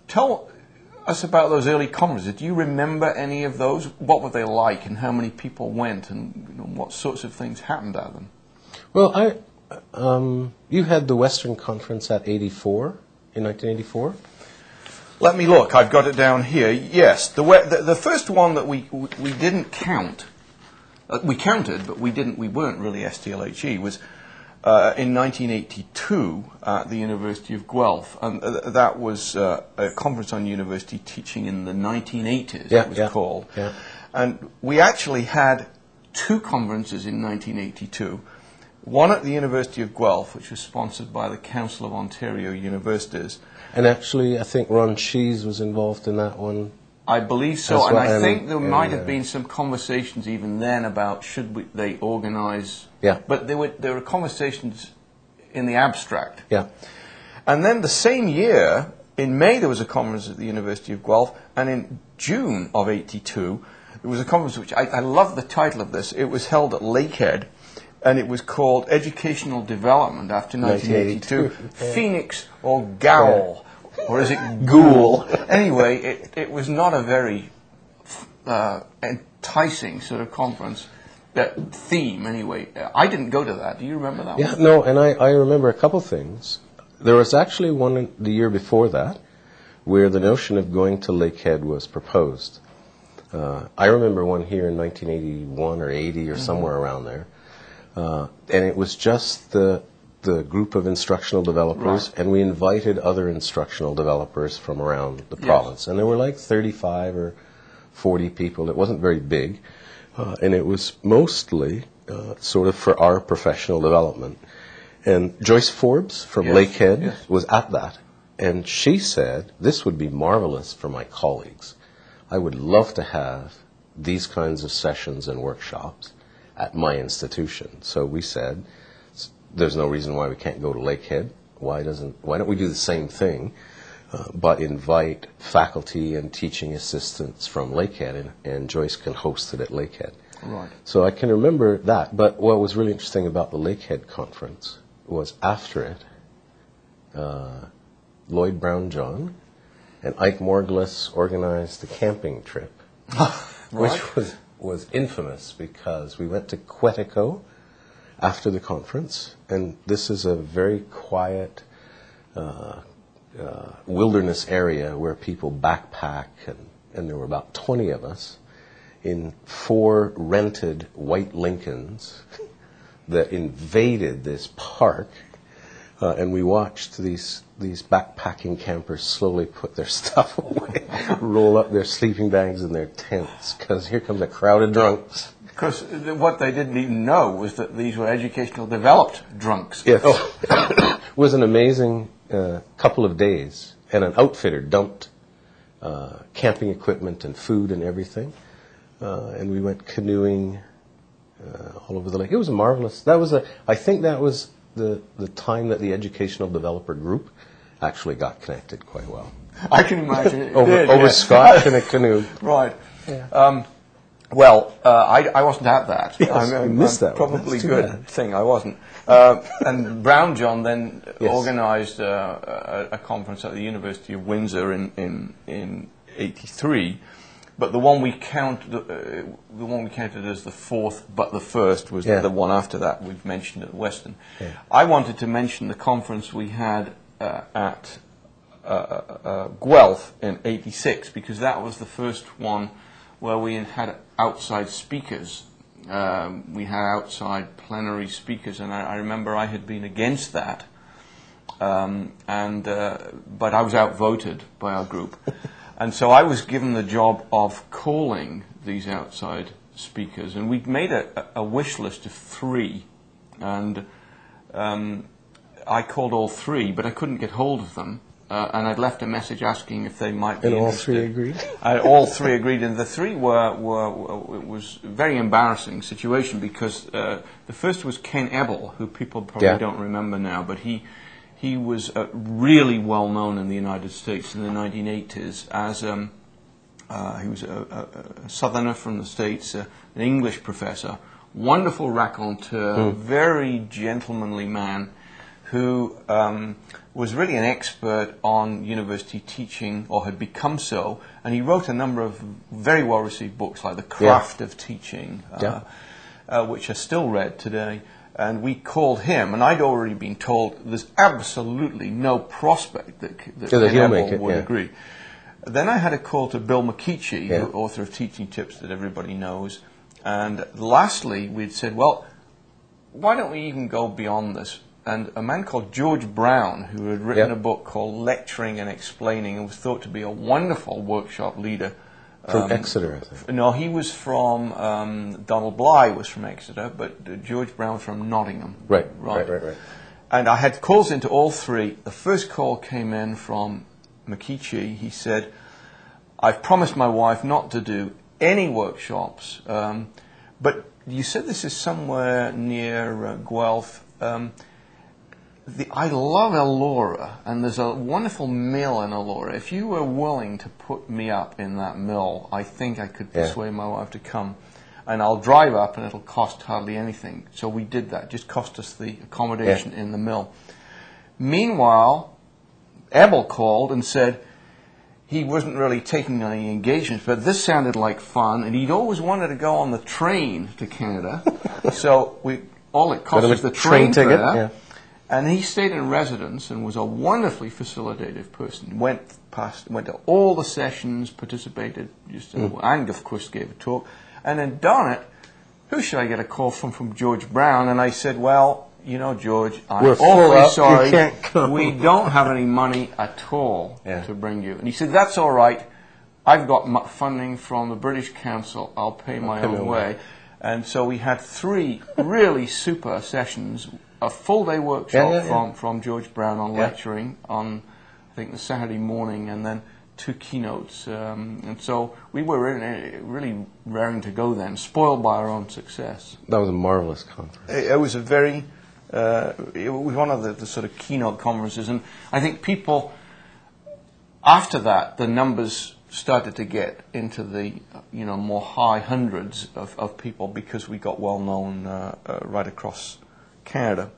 tell us about those early conferences. Do you remember any of those? What were they like, and how many people went, and what sorts of things happened at them? Well, you had the Western Conference at 84, in 1984? Let me look. I've got it down here. Yes, the first one that we didn't count, we counted, but we weren't really STLHE, was in 1982 at the University of Guelph, and that was a conference on university teaching in the 1980s, it was called. Yeah. And we actually had two conferences in 1982. One at the University of Guelph, which was sponsored by the Council of Ontario Universities. And actually, I think Ron Cheese was involved in that one. I believe so, and I think there might have been some conversations even then about they organise. Yeah. But there were conversations in the abstract. Yeah. And then the same year, in May, there was a conference at the University of Guelph, and in June of '82, there was a conference which I love the title of this. It was held at Lakehead, and it was called Educational Development after 1982. Phoenix or Gowl. Or is it Ghoul? Anyway, it was not a very enticing sort of conference. That theme, anyway. I didn't go to that. Do you remember that one? Yeah, no, and I remember a couple things. There was actually one the year before that where the notion of going to Lakehead was proposed. I remember one here in 1981 or 80 or somewhere around there. And it was just the group of instructional developers, and we invited other instructional developers from around the province. And there were like 35 or 40 people. It wasn't very big, and it was mostly sort of for our professional development. And Joyce Forbes from Lakehead was at that, and she said, this would be marvelous for my colleagues. I would love to have these kinds of sessions and workshops at my institution. So we said, there's no reason why we can't go to Lakehead. Why don't we do the same thing, but invite faculty and teaching assistants from Lakehead, and Joyce can host it at Lakehead. Right. So I can remember that. But what was really interesting about the Lakehead conference was after it, Lloyd Brown-John and Ike Morglis organized a camping trip, which was infamous because we went to Quetico after the conference, and this is a very quiet wilderness area where people backpack, and there were about 20 of us in 4 rented white Lincolns that invaded this park, and we watched these backpacking campers slowly put their stuff away, roll up their sleeping bags in their tents, because here comes a crowd of drunks. Because what they didn't even know was that these were educational developed drunks. Yes. It was an amazing couple of days, and an outfitter dumped camping equipment and food and everything, and we went canoeing all over the lake. It was marvelous. I think that was the time that the educational developer group actually got connected quite well. I can imagine it over scotch in a canoe. Right. Yeah. Well, I wasn't at that. Yes, I missed that one. Probably good thing I wasn't. And Brown-John then organised a conference at the University of Windsor in '83. But the one we counted as the fourth, but the first was the one after that we've mentioned at Western. Yeah. I wanted to mention the conference we had at Guelph in '86, because that was the first one where we had outside speakers. We had outside plenary speakers, and I remember I had been against that, but I was outvoted by our group. And so I was given the job of calling these outside speakers, and we'd made a wish list of 3, and I called all 3, but I couldn't get hold of them. And I'd left a message asking if they might be interested. And all 3 agreed? All 3 agreed, and the 3 it was a very embarrassing situation, because the first was Ken Eble, who people probably don't remember now, but he was really well known in the United States in the 1980s as he was a southerner from the States, an English professor, wonderful raconteur, very gentlemanly man, who was really an expert on university teaching, or had become so, and he wrote a number of very well-received books like The Craft of Teaching, which are still read today. And we called him, and I'd already been told there's absolutely no prospect that Eble would agree. Then I had a call to Bill McKeachie, the author of Teaching Tips that everybody knows. And lastly, we'd said, well, why don't we even go beyond this? And a man called George Brown, who had written a book called Lecturing and Explaining, and was thought to be a wonderful workshop leader. From Exeter, I think. No, he was from, Donald Bly was from Exeter, but George Brown from Nottingham. Right. And I had calls into all three. The first call came in from McKeachie. He said, I've promised my wife not to do any workshops, but you said this is somewhere near Guelph. I love Elora, and there's a wonderful mill in Elora. If you were willing to put me up in that mill, I think I could persuade my wife to come. And I'll drive up, and it'll cost hardly anything. So we did that. It just cost us the accommodation in the mill. Meanwhile, Eble called and said he wasn't really taking any engagements, but this sounded like fun, and he'd always wanted to go on the train to Canada. So all it cost was the train ticket. And he stayed in residence and was a wonderfully facilitative person. Went to all the sessions, participated, and of course gave a talk. And then darn it, who should I get a call from George Brown? And I said, well, you know, George, I'm awfully sorry. We don't have any money at all to bring you. And he said, that's all right. I've got funding from the British Council. I'll pay my own way. And so we had 3 really super sessions. A full-day workshop from George Brown on lecturing on, I think, the Saturday morning, and then 2 keynotes. And so we were really raring to go then, spoiled by our own success. That was a marvelous conference. It was a very, it was one of the sort of keynote conferences. And I think people, after that, the numbers started to get into the more high hundreds of people, because we got well known right across Canada.